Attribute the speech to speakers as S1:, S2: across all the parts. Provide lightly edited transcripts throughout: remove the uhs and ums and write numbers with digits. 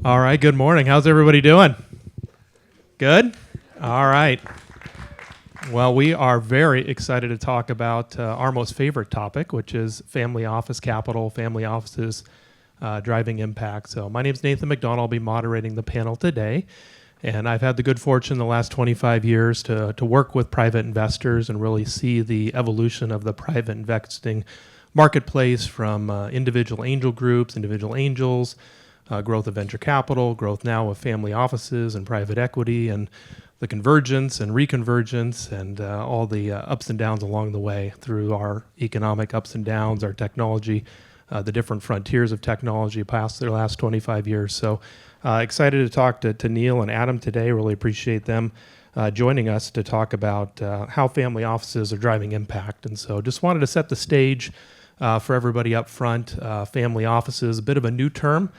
S1: All right, good morning. How's everybody doing? Good? All right. Well, we are very excited to talk about our most favorite topic, which is family office capital, family offices driving impact. So my name is Nathan McDonald. I'll be moderating the panel today. And I've had the good fortune the last 25 years to work with private investors and really see the evolution of the private investing marketplace from individual angel groups, individual angels, growth of venture capital, growth now of family offices and private equity, and the convergence and reconvergence and all the ups and downs along the way through our economic ups and downs, our technology, the different frontiers of technology past the last 25 years. So excited to talk to Neal and Adam today. Really appreciate them joining us to talk about how family offices are driving impact. And so just wanted to set the stage for everybody up front. Family offices, a bit of a new term.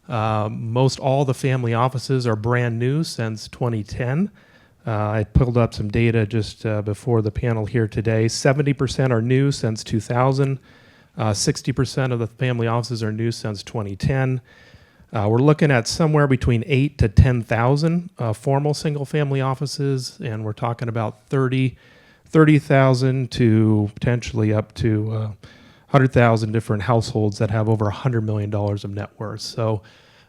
S1: Most all the family offices are brand new since 2010. I pulled up some data just before the panel here today. 70% are new since 2000. 60% of the family offices are new since 2010. We're looking at somewhere between 8 to 10,000 formal single-family offices, and we're talking about 30,000 to potentially up to 100,000 different households that have over $100 million of net worth. So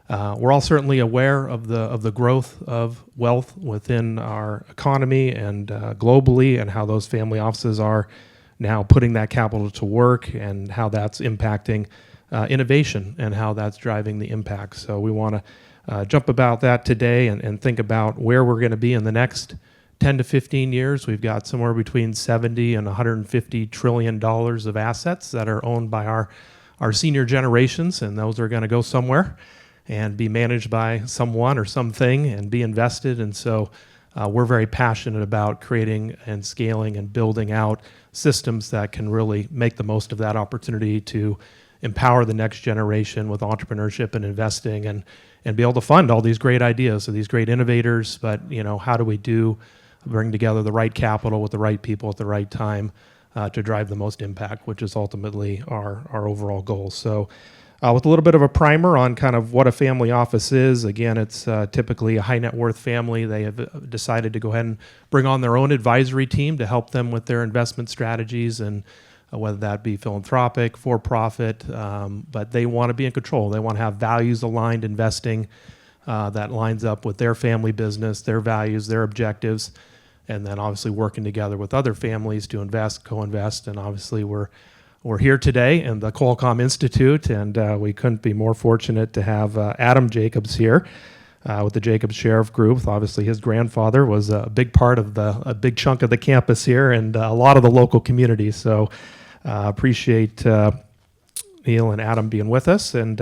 S1: we're all certainly aware of the growth of wealth within our economy and globally, and how those family offices are now putting that capital to work, and how that's impacting innovation and how that's driving the impact. So we want to jump about that today and think about where we're going to be in the next 10 to 15 years. We've got somewhere between 70 and $150 trillion of assets that are owned by our senior generations, and those are going to go somewhere and be managed by someone or something and be invested. And so we're very passionate about creating and scaling and building out systems that can really make the most of that opportunity to empower the next generation with entrepreneurship and investing, and be able to fund all these great ideas of these great innovators. But how do we bring together the right capital with the right people at the right time to drive the most impact, which is ultimately our overall goal. So with a little bit of a primer on kind of what a family office is. Again, it's typically a high net worth family. They have decided to go ahead and bring on their own advisory team to help them with their investment strategies, and whether that be philanthropic, for-profit, but they want to be in control. They want to have values-aligned investing that lines up with their family business, their values, their objectives, and then obviously working together with other families to invest, co-invest. And obviously we're here today in the Qualcomm Institute, and we couldn't be more fortunate to have Adam Jacobs here with the Jacobs Sheriff Group. Obviously his grandfather was a big part of a big chunk of the campus here and a lot of the local community. So appreciate Neal and Adam being with us. And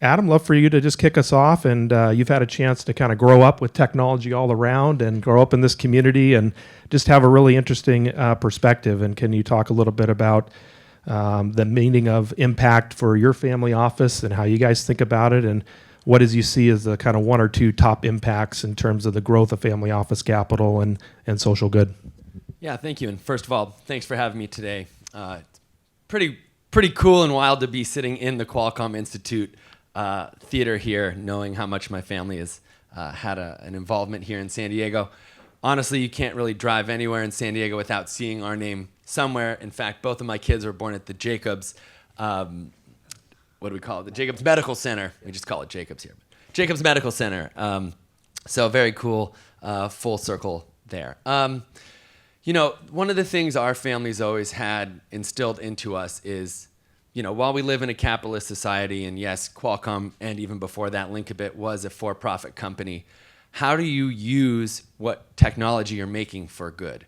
S1: Adam, love for you to just kick us off. And you've had a chance to kind of grow up with technology all around and grow up in this community and just have a really interesting perspective. And can you talk a little bit about the meaning of impact for your family office and how you guys think about it, and what as you see as the kind of one or two top impacts in terms of the growth of family office capital and social good?
S2: Yeah, thank you. And first of all, thanks for having me today. It's pretty cool and wild to be sitting in the Qualcomm Institute theater here, knowing how much my family has had an involvement here in San Diego. Honestly, you can't really drive anywhere in San Diego without seeing our name somewhere. In fact, both of my kids were born at the Jacobs, what do we call it? The Jacobs Medical Center. We just call it Jacobs here. Jacobs Medical Center. So very cool, full circle there. One of the things our family's always had instilled into us is, while we live in a capitalist society, and yes, Qualcomm, and even before that, Linkabit was a for-profit company, how do you use what technology you're making for good?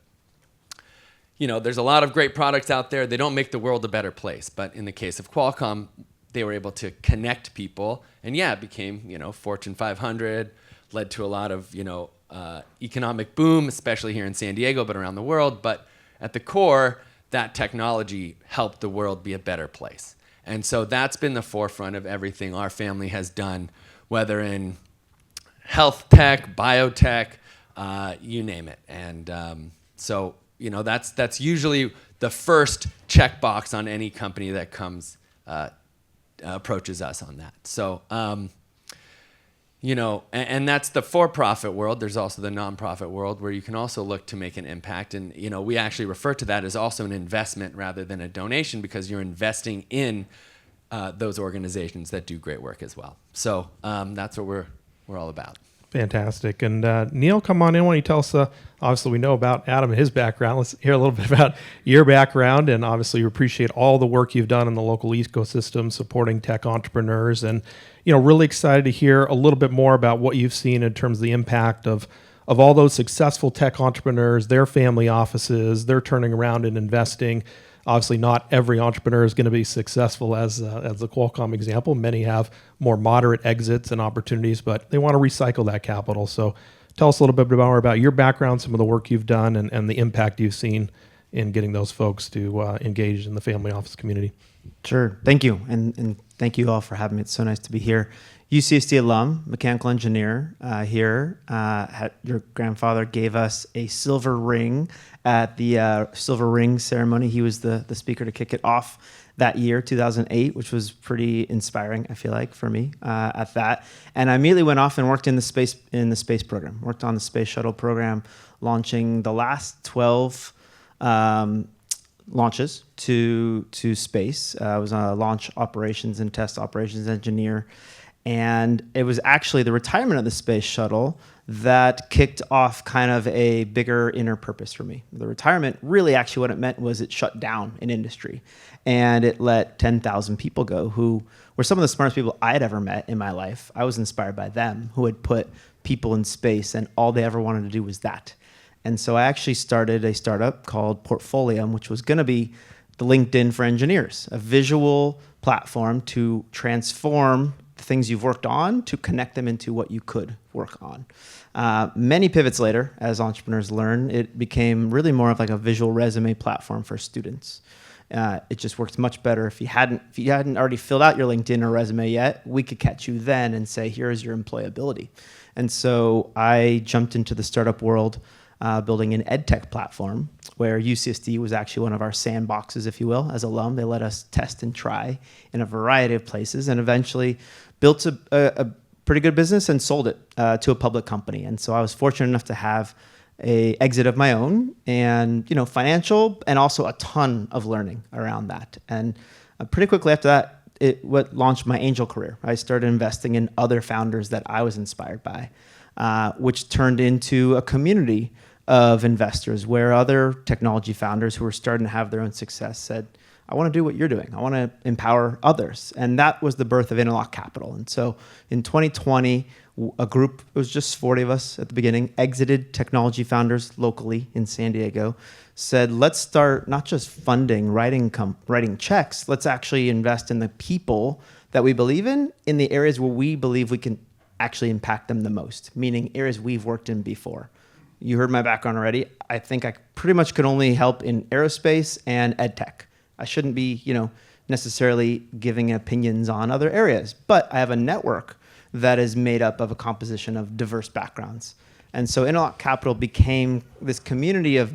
S2: There's a lot of great products out there. They don't make the world a better place. But in the case of Qualcomm, they were able to connect people. And yeah, it became, Fortune 500, led to a lot of, economic boom, especially here in San Diego, but around the world. But at the core, that technology helped the world be a better place. And so that's been the forefront of everything our family has done, whether in health tech, biotech, you name it. And so that's usually the first checkbox on any company that comes approaches us on that. So And that's the for-profit world. There's also the nonprofit world where you can also look to make an impact. And, we actually refer to that as also an investment rather than a donation, because you're investing in those organizations that do great work as well. So that's what we're all about.
S1: Fantastic. And Neal, come on in. Why don't you tell us, obviously we know about Adam and his background. Let's hear a little bit about your background. And obviously we appreciate all the work you've done in the local ecosystem, supporting tech entrepreneurs. And, really excited to hear a little bit more about what you've seen in terms of the impact of all those successful tech entrepreneurs, their family offices, they're turning around and investing. Obviously, not every entrepreneur is going to be successful as the Qualcomm example. Many have more moderate exits and opportunities, but they want to recycle that capital. So tell us a little bit more about your background, some of the work you've done, and the impact you've seen in getting those folks to engage in the family office community.
S3: Sure. Thank you. And thank you all for having me. It's so nice to be here. UCSD alum, mechanical engineer here. Your grandfather gave us a silver ring at the silver ring ceremony. He was the speaker to kick it off that year, 2008, which was pretty inspiring, I feel like, for me at that. And I immediately went off and worked in the space program. Worked on the space shuttle program, launching the last 12 launches to space. I was a launch operations and test operations engineer. And it was actually the retirement of the space shuttle that kicked off kind of a bigger inner purpose for me. The retirement, really actually what it meant was it shut down an industry. And it let 10,000 people go who were some of the smartest people I had ever met in my life. I was inspired by them, who had put people in space, and all they ever wanted to do was that. And so I actually started a startup called Portfolium, which was going to be the LinkedIn for engineers, a visual platform to transform the things you've worked on to connect them into what you could work on. Many pivots later, as entrepreneurs learn, it became really more of like a visual resume platform for students. It just works much better. If you hadn't already filled out your LinkedIn or resume yet, we could catch you then and say, here's your employability. And so I jumped into the startup world, building an ed tech platform where UCSD was actually one of our sandboxes, if you will. As alum, they let us test and try in a variety of places, and eventually built a pretty good business and sold it to a public company. And so I was fortunate enough to have a exit of my own, and financial, and also a ton of learning around that. And pretty quickly after that, what launched my angel career. I started investing in other founders that I was inspired by, which turned into a community of investors where other technology founders who were starting to have their own success said, I want to do what you're doing. I want to empower others. And that was the birth of Interlock Capital. And so in 2020, a group, it was just 40 of us at the beginning, exited technology founders locally in San Diego, said, let's start not just funding, writing checks, let's actually invest in the people that we believe in the areas where we believe we can actually impact them the most, meaning areas we've worked in before. You heard my background already. I think I pretty much could only help in aerospace and ed tech. I shouldn't be, necessarily giving opinions on other areas, but I have a network that is made up of a composition of diverse backgrounds. And so Interlock Capital became this community of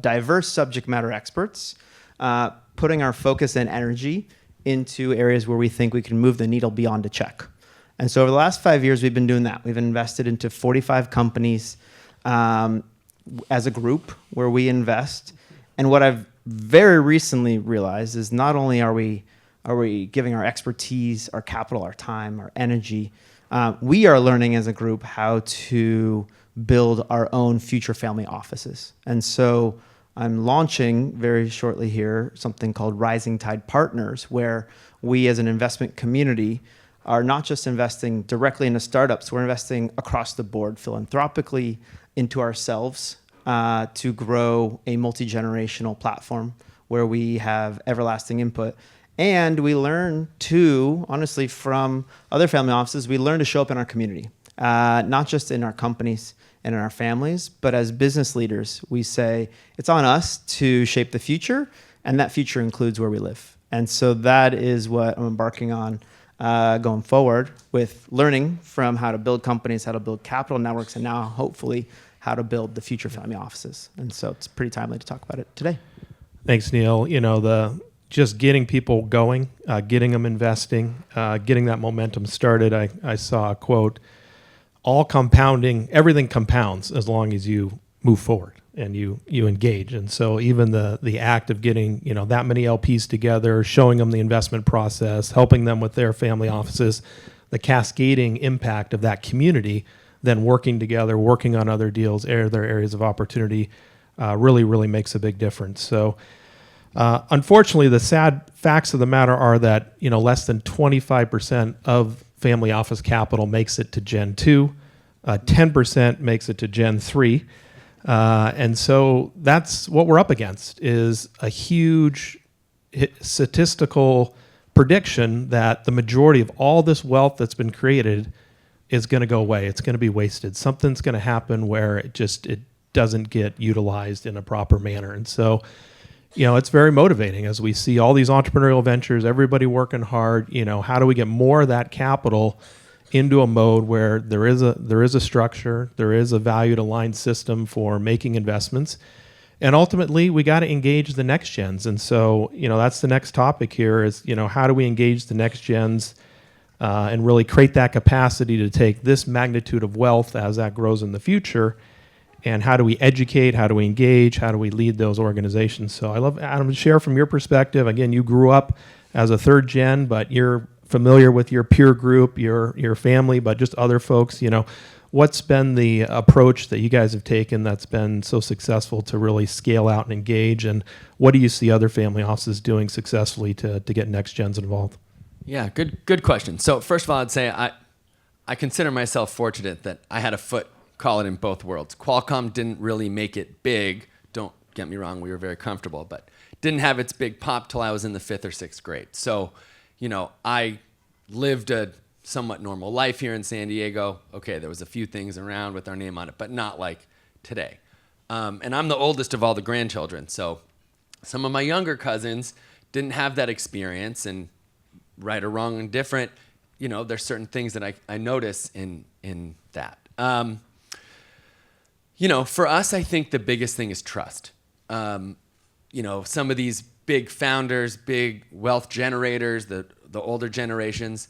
S3: diverse subject matter experts, putting our focus and energy into areas where we think we can move the needle beyond a check. And so over the last 5 years, we've been doing that. We've invested into 45 companies as a group where we invest. And what I've very recently realized is not only are we giving our expertise, our capital, our time, our energy, we are learning as a group how to build our own future family offices. And so I'm launching very shortly here something called Rising Tide Partners, where we as an investment community are not just investing directly into startups, we're investing across the board philanthropically into ourselves to grow a multi-generational platform where we have everlasting input. And we learn to, honestly, from other family offices, we learn to show up in our community, not just in our companies and in our families, but as business leaders, we say it's on us to shape the future, and that future includes where we live. And so that is what I'm embarking on going forward, with learning from how to build companies, how to build capital networks, and now hopefully how to build the future family offices. And so it's pretty timely to talk about it today.
S1: Thanks, Neal. just getting people going, getting them investing, getting that momentum started. I saw a quote, all compounding, everything compounds as long as you move forward and you engage. And so even the act of getting, that many LPs together, showing them the investment process, helping them with their family offices, the cascading impact of that community, then working together, working on other deals, other areas of opportunity, really, really makes a big difference. So unfortunately, the sad facts of the matter are that, less than 25% of family office capital makes it to Gen 2, 10% makes it to Gen 3. And so that's what we're up against, is a huge statistical prediction that the majority of all this wealth that's been created is going to go away. It's going to be wasted. Something's going to happen where it doesn't get utilized in a proper manner. And so, it's very motivating as we see all these entrepreneurial ventures, everybody working hard. How do we get more of that capital into a mode where there is a structure, there is a valued aligned system for making investments, and ultimately we got to engage the next gens. And so, that's the next topic here is, how do we engage the next gens and really create that capacity to take this magnitude of wealth as that grows in the future. And how do we educate? How do we engage? How do we lead those organizations? So I love, Adam, to share from your perspective. Again, you grew up as a third gen, but you're familiar with your peer group, your family, but just other folks. What's been the approach that you guys have taken that's been so successful to really scale out and engage? And what do you see other family offices doing successfully to get next gens involved?
S2: Yeah, good question. So first of all, I'd say I consider myself fortunate that I had a foot, call it, in both worlds. Qualcomm didn't really make it big. Don't get me wrong, we were very comfortable, but didn't have its big pop till I was in the 5th or 6th grade. So, I lived a somewhat normal life here in San Diego. Okay, there was a few things around with our name on it, but not like today. And I'm the oldest of all the grandchildren, so some of my younger cousins didn't have that experience, and right or wrong and different, there's certain things that I notice in that. For us, I think the biggest thing is trust. Some of these big founders, big wealth generators, the older generations,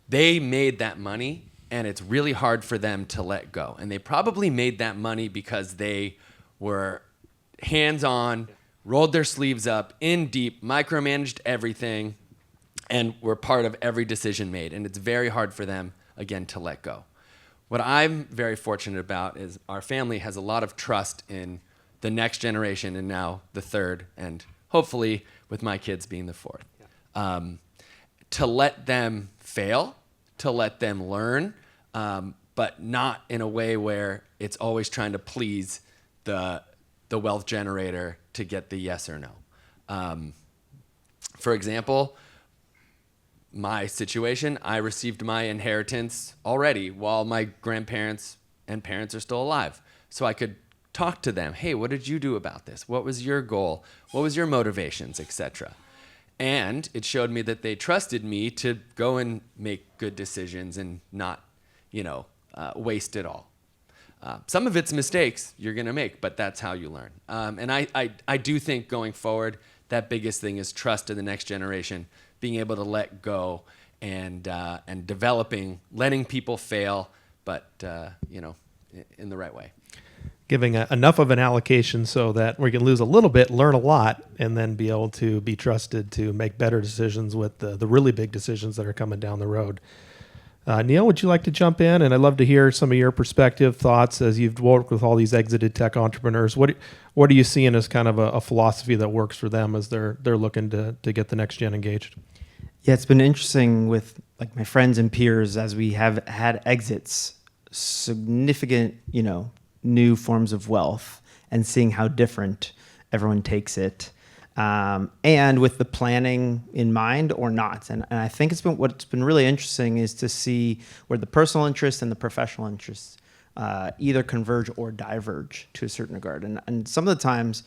S2: they made that money, and it's really hard for them to let go. And they probably made that money because they were hands-on, rolled their sleeves up, in deep, micromanaged everything, and were part of every decision made. And it's very hard for them, again, to let go. What I'm very fortunate about is our family has a lot of trust in the next generation, and now the third, and hopefully with my kids being the fourth. Yeah. To let them fail, to let them learn, but not in a way where it's always trying to please the wealth generator to get the yes or no. For example, my situation, I received my inheritance already while my grandparents and parents are still alive. So I could talk to them. Hey, what did you do about this? What was your goal? What was your motivations, etc.? And it showed me that they trusted me to go and make good decisions and not, waste it all. Some of it's mistakes you're going to make, but that's how you learn. And I do think going forward, that biggest thing is trust in the next generation, being able to let go and developing, letting people fail, but in the right way.
S1: Giving enough of an allocation so that we can lose a little bit, learn a lot, and then be able to be trusted to make better decisions with the really big decisions that are coming down the road. Neal, would you like to jump in? And I'd love to hear some of your perspective, thoughts as you've worked with all these exited tech entrepreneurs. What are you seeing as kind of a philosophy that works for them as they're looking to get the next gen engaged?
S3: Yeah, it's been interesting with like my friends and peers as we have had exits, significant, new forms of wealth, and seeing how different everyone takes it, and with the planning in mind or not. And I think what's been really interesting is to see where the personal interests and the professional interests either converge or diverge to a certain regard. And some of the times,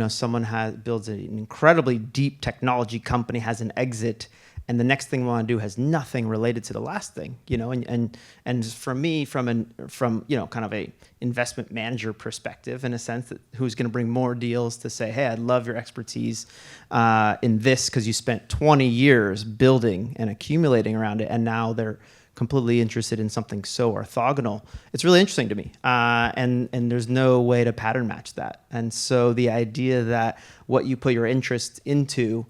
S3: someone builds an incredibly deep technology company, has an exit, and the next thing we want to do has nothing related to the last thing, and for me, from kind of a investment manager perspective, in a sense, that who's going to bring more deals to say, hey, I'd love your expertise in this because you spent 20 years building and accumulating around it, and now they're completely interested in something so orthogonal. It's really interesting to me, and there's no way to pattern match that. And so the idea that what you put your interest into,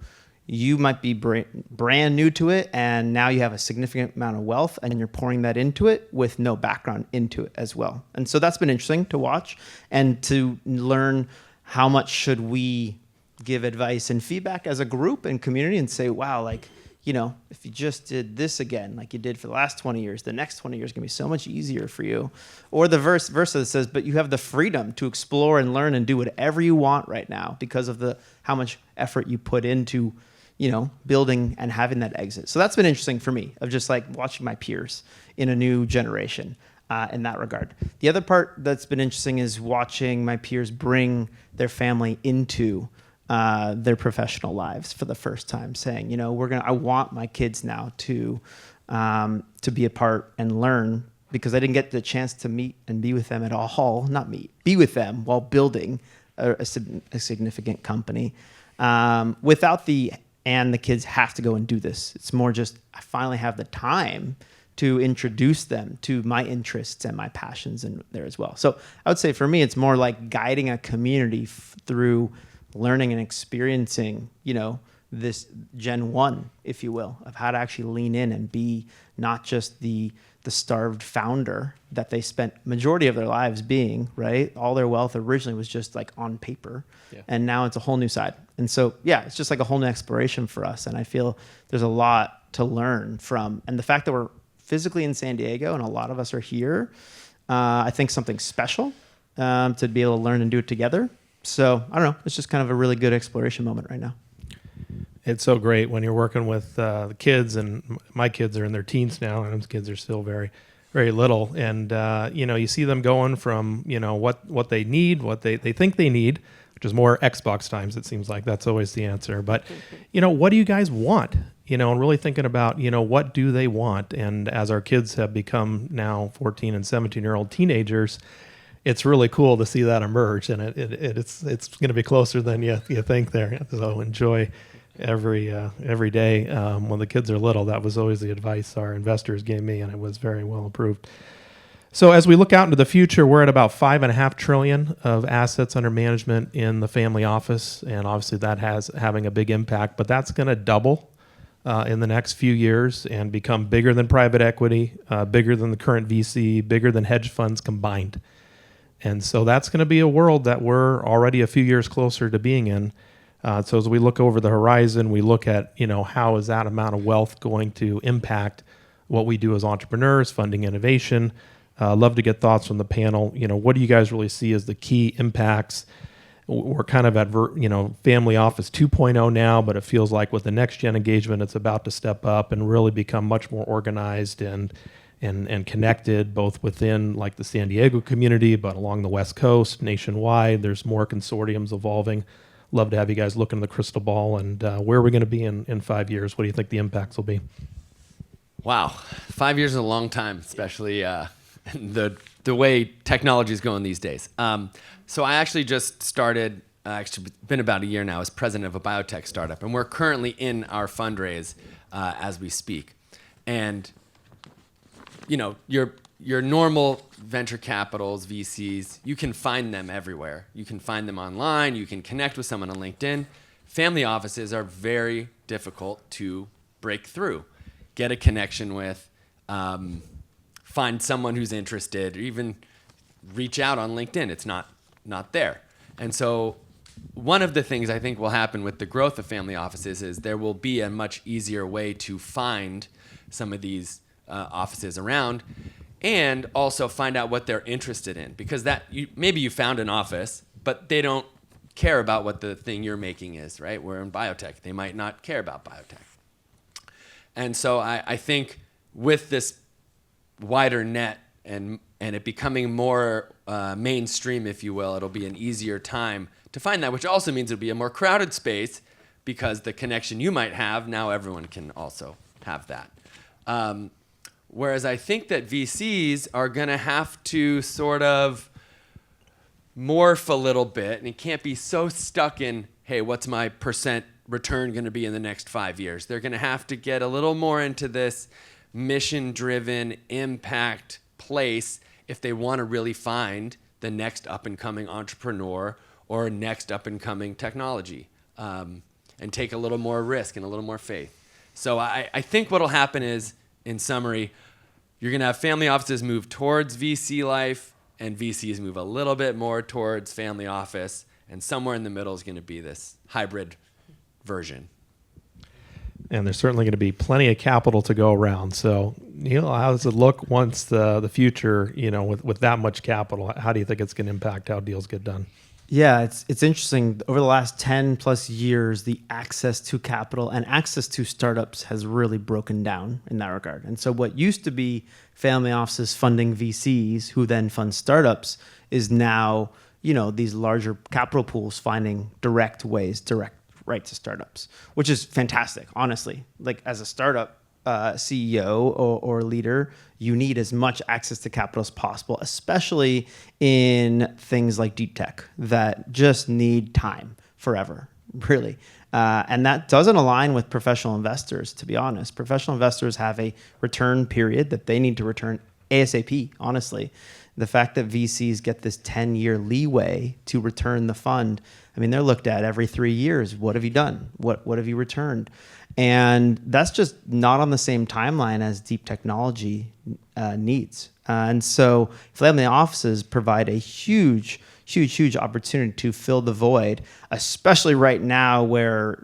S3: you might be brand new to it, and now you have a significant amount of wealth, and you're pouring that into it with no background into it as well. And so that's been interesting to watch and to learn how much should we give advice and feedback as a group and community and say, wow, like, if you just did this again, like you did for the last 20 years, the next 20 years is going to be so much easier for you. Or the verse that says, but you have the freedom to explore and learn and do whatever you want right now because of how much effort you put into, building and having that exit. So that's been interesting for me, of just like watching my peers in a new generation in that regard. The other part that's been interesting is watching my peers bring their family into their professional lives for the first time, saying, I want my kids now to be a part and learn, because I didn't get the chance to meet and be with them at all. Not meet, be with them while building a significant company. Without the kids have to go and do this. It's more just I finally have the time to introduce them to my interests and my passions in there as well. So I would say for me, it's more like guiding a community through learning and experiencing, this Gen 1, if you will, of how to actually lean in and be not just the starved founder that they spent majority of their lives being, right? All their wealth originally was just like on paper, and now it's a whole new side. And so, it's just like a whole new exploration for us. And I feel there's a lot to learn from, and the fact that we're physically in San Diego and a lot of us are here, I think something special to be able to learn and do it together. So I don't know. It's just kind of a really good exploration moment right now.
S1: It's so great when you're working with the kids, and my kids are in their teens now, and those kids are still very, very little. And, you see them going from, what they need, what they think they need, which is more Xbox times, it seems like. That's always the answer. But, what do you guys want? And really thinking about, what do they want? And as our kids have become now 14 and 17-year-old teenagers, it's really cool to see that emerge, and it's going to be closer than you think there. So enjoy every day. When the kids are little, that was always the advice our investors gave me, and it was very well approved. So as we look out into the future, we're at about $5.5 trillion of assets under management in the family office, and obviously that having a big impact. But that's going to double in the next few years and become bigger than private equity, bigger than the current VC, bigger than hedge funds combined. And so that's going to be a world that we're already a few years closer to being in. So as we look over the horizon, we look at, how is that amount of wealth going to impact what we do as entrepreneurs, funding innovation. Love to get thoughts from the panel. What do you guys really see as the key impacts? We're kind of at, family office 2.0 now, but it feels like with the next gen engagement, it's about to step up and really become much more organized and connected, both within like the San Diego community, but along the West Coast, nationwide. There's more consortiums evolving. Love to have you guys look into the crystal ball and where are we going to be in 5 years? What do you think the impacts will be?
S2: Wow, 5 years is a long time, especially the way technology is going these days. So I actually just started, actually been about a year now, as president of a biotech startup, and we're currently in our fundraise as we speak. And your normal venture capitals, VCs, you can find them everywhere. You can find them online. You can connect with someone on LinkedIn. Family offices are very difficult to break through, get a connection with, find someone who's interested, or even reach out on LinkedIn. It's not there. And so one of the things I think will happen with the growth of family offices is there will be a much easier way to find some of these offices around, and also find out what they're interested in, because maybe you found an office, but they don't care about what the thing you're making is, right? We're in biotech. They might not care about biotech. And so I think with this wider net and it becoming more mainstream, if you will, it'll be an easier time to find that, which also means it'll be a more crowded space, because the connection you might have, now everyone can also have that. Whereas I think that VCs are going to have to sort of morph a little bit, and it can't be so stuck in, hey, what's my percent return going to be in the next 5 years? They're going to have to get a little more into this mission-driven impact place if they want to really find the next up-and-coming entrepreneur or next up-and-coming technology, and take a little more risk and a little more faith. So I think what will happen is, in summary, you're going to have family offices move towards VC life, and VCs move a little bit more towards family office, and somewhere in the middle is going to be this hybrid version.
S1: And there's certainly going to be plenty of capital to go around. So, Neal, how does it look once the future, with that much capital? How do you think it's going to impact how deals get done?
S3: Yeah, it's interesting. Over the last 10 plus years, the access to capital and access to startups has really broken down in that regard. And so what used to be family offices funding VCs who then fund startups is now, these larger capital pools finding direct right to startups, which is fantastic, honestly. Like, as a startup CEO or leader, you need as much access to capital as possible, especially in things like deep tech that just need time forever, really. And that doesn't align with professional investors, to be honest. Professional investors have a return period that they need to return ASAP, honestly. The fact that VCs get this 10-year leeway to return the fund, they're looked at every 3 years. What have you done? What have you returned? And that's just not on the same timeline as deep technology needs. And so family offices provide a huge opportunity to fill the void, especially right now where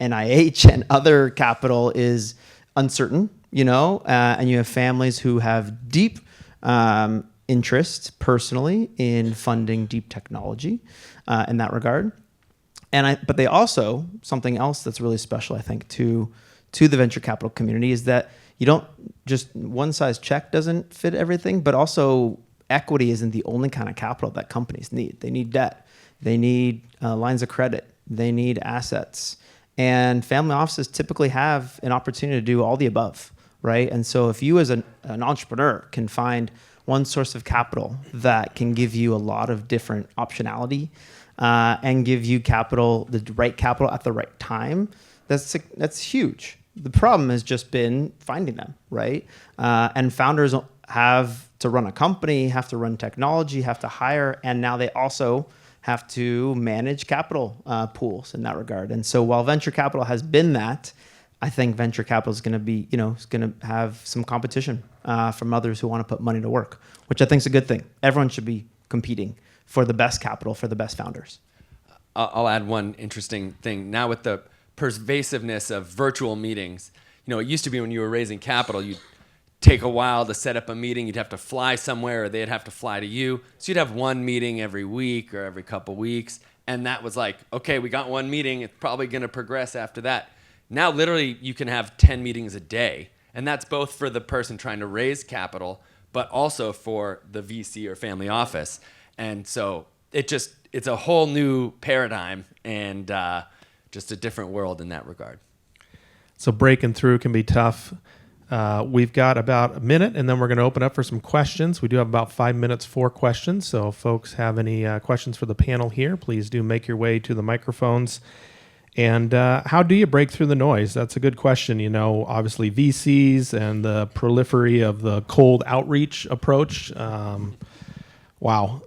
S3: NIH and other capital is uncertain, and you have families who have deep interest personally in funding deep technology in that regard. But they also, something else that's really special, I think, to the venture capital community is that you don't just, one size check doesn't fit everything, but also equity isn't the only kind of capital that companies need. They need debt. They need lines of credit. They need assets. And family offices typically have an opportunity to do all the above, right? And so if you as an entrepreneur can find one source of capital that can give you a lot of different optionality, and give you capital, the right capital at the right time, that's huge. The problem has just been finding them, right? And founders have to run a company, have to run technology, have to hire, and now they also have to manage capital pools in that regard. And so while venture capital has been that, I think venture capital is going to be, is going to have some competition from others who want to put money to work, which I think is a good thing. Everyone should be competing for the best capital, for the best founders.
S2: I'll add one interesting thing. Now with the pervasiveness of virtual meetings, it used to be when you were raising capital, you'd take a while to set up a meeting. You'd have to fly somewhere or they'd have to fly to you. So you'd have one meeting every week or every couple weeks. And that was like, okay, we got one meeting. It's probably going to progress after that. Now, literally, you can have 10 meetings a day. And that's both for the person trying to raise capital, but also for the VC or family office. And so it's a whole new paradigm and just a different world in that regard.
S1: So breaking through can be tough. We've got about a minute, and then we're going to open up for some questions. We do have about 5 minutes for questions. So if folks have any questions for the panel here, please do make your way to the microphones. And how do you break through the noise? That's a good question. Obviously VCs and the proliferation of the cold outreach approach. Wow.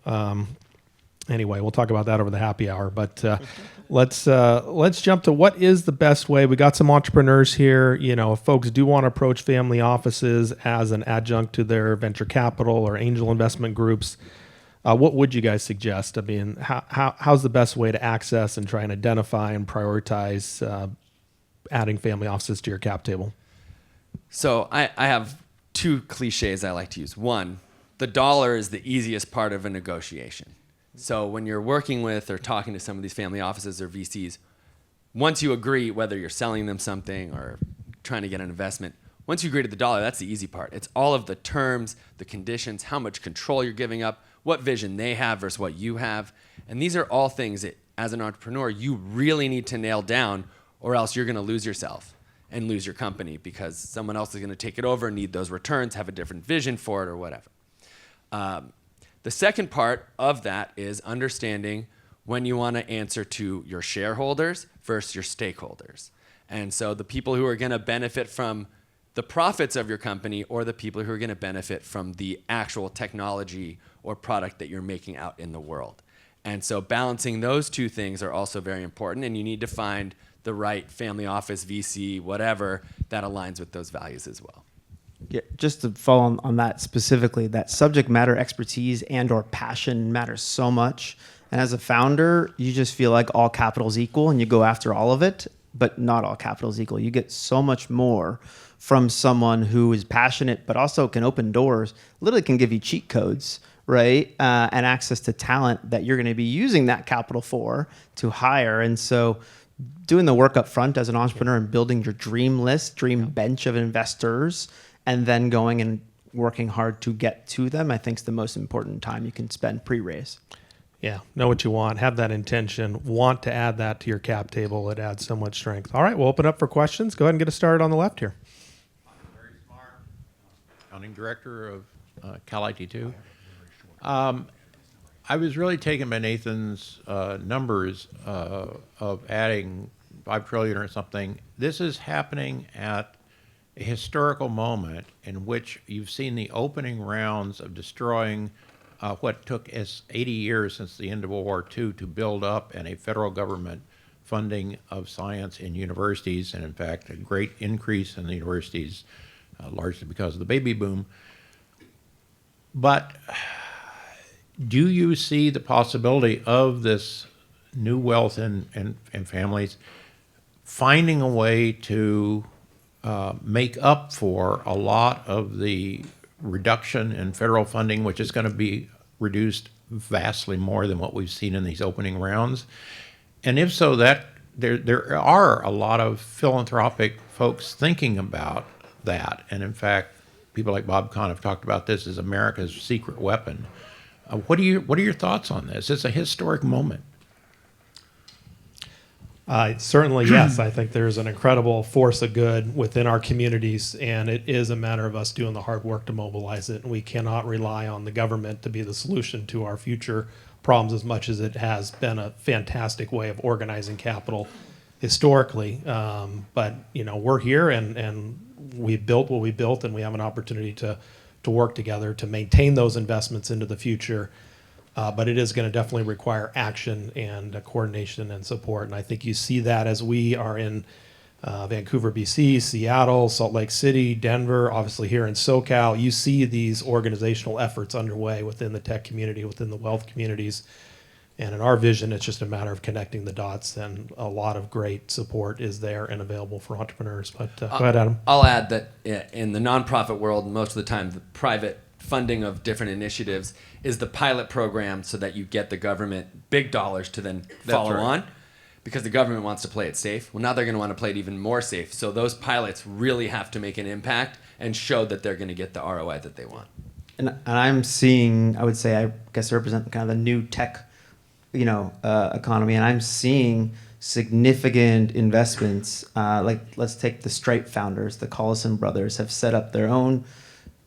S1: Anyway, we'll talk about that over the happy hour. But let's jump to what is the best way. We got some entrepreneurs here. If folks do want to approach family offices as an adjunct to their venture capital or angel investment groups, what would you guys suggest? How's the best way to access and try and identify and prioritize adding family offices to your cap table?
S2: So I have two cliches I like to use. One, the dollar is the easiest part of a negotiation. So when you're working with or talking to some of these family offices or VCs, once you agree, whether you're selling them something or trying to get an investment, once you agree to the dollar, that's the easy part. It's all of the terms, the conditions, how much control you're giving up, what vision they have versus what you have. And these are all things that as an entrepreneur, you really need to nail down, or else you're going to lose yourself and lose your company because someone else is going to take it over, need those returns, have a different vision for it or whatever. The second part of that is understanding when you want to answer to your shareholders versus your stakeholders. And so the people who are going to benefit from the profits of your company or the people who are going to benefit from the actual technology or product that you're making out in the world. And so balancing those two things are also very important, and you need to find the right family office, VC, whatever, that aligns with those values as well.
S3: Yeah, just to follow on that specifically, that subject matter expertise and or passion matters so much. And as a founder, you just feel like all capital is equal and you go after all of it, but not all capital is equal. You get so much more from someone who is passionate, but also can open doors, literally can give you cheat codes, right? And access to talent that you're going to be using that capital for to hire. And so doing the work up front as an entrepreneur and building your dream list, dream bench of investors, and then going and working hard to get to them, I think is the most important time you can spend pre-raise.
S1: Yeah, know what you want, have that intention, want to add that to your cap table. It adds so much strength. All right, we'll open up for questions. Go ahead and get us started on the left here.
S4: Very smart. Founding director of Cal IT2. I was really taken by Nathan's numbers of adding 5 trillion or something. This is happening at a historical moment in which you've seen the opening rounds of destroying what took us 80 years since the end of World War II to build up, and a federal government funding of science in universities, and in fact a great increase in the universities, largely because of the baby boom. But do you see the possibility of this new wealth and families finding a way to make up for a lot of the reduction in federal funding, which is going to be reduced vastly more than what we've seen in these opening rounds? And if so, that there are a lot of philanthropic folks thinking about that. And in fact, people like Bob Kahn have talked about this as America's secret weapon. What are your thoughts on this? It's a historic moment.
S1: Certainly, yes. I think there's an incredible force of good within our communities, and it is a matter of us doing the hard work to mobilize it. And we cannot rely on the government to be the solution to our future problems as much as it has been a fantastic way of organizing capital historically. But, we're here and we built what we built, and we have an opportunity to work together to maintain those investments into the future. But it is going to definitely require action and coordination and support. And I think you see that as we are in Vancouver, BC, Seattle, Salt Lake City, Denver, obviously here in SoCal. You see these organizational efforts underway within the tech community, within the wealth communities. And in our vision, it's just a matter of connecting the dots, and a lot of great support is there and available for entrepreneurs. But go ahead, Adam.
S2: I'll add that in the nonprofit world, most of the time, the private funding of different initiatives is the pilot program so that you get the government big dollars to then follow on, because the government wants to play it safe. Well, now they're going to want to play it even more safe. So those pilots really have to make an impact and show that they're going to get the ROI that they want.
S3: And I'm seeing, I guess I represent kind of the new tech economy, and I'm seeing significant investments. Like, let's take the Stripe founders, the Collison brothers, have set up their own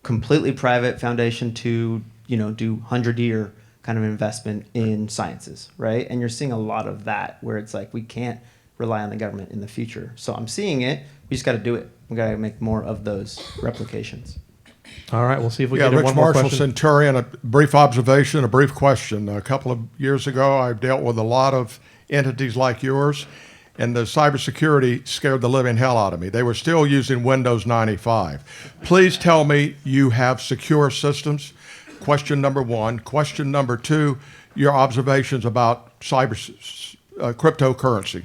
S3: completely private foundation to, do 100-year kind of investment in sciences, right? And you're seeing a lot of that where it's like, we can't rely on the government in the future. So I'm seeing it. We just got to do it. We got to make more of those replications.
S1: All right, we'll see if we can get
S5: Rich
S1: one more
S5: Marshall,
S1: question.
S5: Centurion, a brief observation, a brief question. A couple of years ago, I dealt with a lot of entities like yours, and the cybersecurity scared the living hell out of me. They were still using Windows 95. Please tell me you have secure systems. Question number one. Question number two, your observations about cryptocurrency.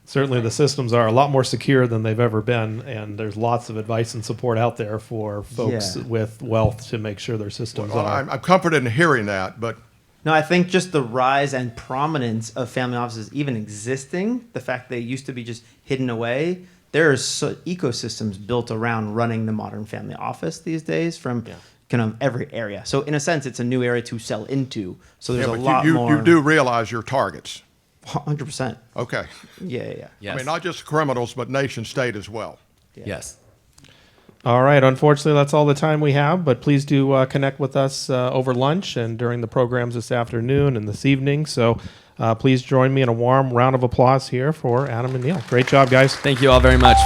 S1: Certainly the systems are a lot more secure than they've ever been, and there's lots of advice and support out there for folks with wealth to make sure their systems
S5: Well,
S1: are.
S5: I'm comforted in hearing that, but
S3: No, I think just the rise and prominence of family offices even existing, the fact they used to be just hidden away, there's ecosystems built around running the modern family office these days, from kind of every area. So in a sense, it's a new area to sell into. So there's
S5: Yeah,
S3: a
S5: but
S3: lot
S5: you
S3: more.
S5: do realize your targets.
S3: 100%.
S5: Okay.
S3: Yeah.
S2: Yes.
S5: I mean, not just criminals, but nation state as well.
S2: Yes.
S1: All right. Unfortunately, that's all the time we have, but please do connect with us over lunch and during the programs this afternoon and this evening. So please join me in a warm round of applause here for Adam and Neal. Great job, guys.
S2: Thank you all very much.